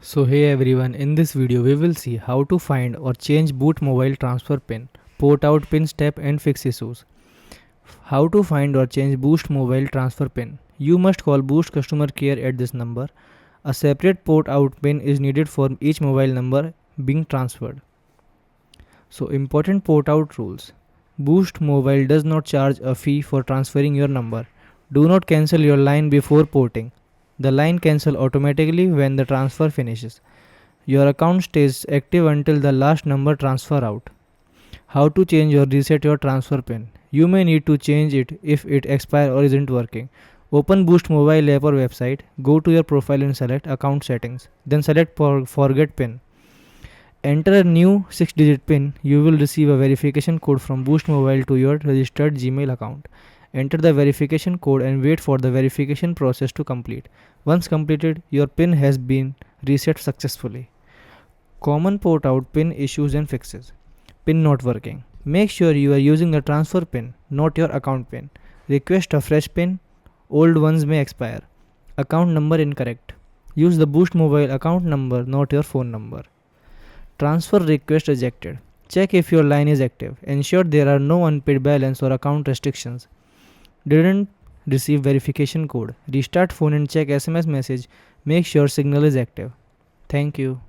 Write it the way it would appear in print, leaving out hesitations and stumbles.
So hey everyone, in this video we will see how to find or change boot mobile transfer pin, port out pin step and fix issues. How to find or change boost mobile transfer pin. You must call boost customer care at this number. A separate port out pin is needed for each mobile number being transferred. So important port out rules. Boost mobile does not charge a fee for transferring your number. Do not cancel your line before porting. The line cancel automatically when the transfer finishes. Your account stays active until the last number transfer out. How to change or reset your transfer pin. You may need to change it if it expires or isn't working. Open Boost mobile app or website, go to your profile and select account settings. Then select forget pin. Enter a new 6-digit pin. You will receive a verification code from Boost Mobile to your registered Gmail account. Enter the verification code and wait for the verification process to complete. Once completed, your pin has been reset successfully. Common port out pin issues and fixes. Pin not working. Make sure you are using the transfer pin, not your account pin. Request a fresh pin. Old ones may expire. Account number incorrect. Use the Boost Mobile account number, not your phone number. Transfer request rejected. Check if your line is active. Ensure there are no unpaid balance or account restrictions. Didn't receive verification code. Restart phone and check SMS message. Make sure signal is active. Thank you.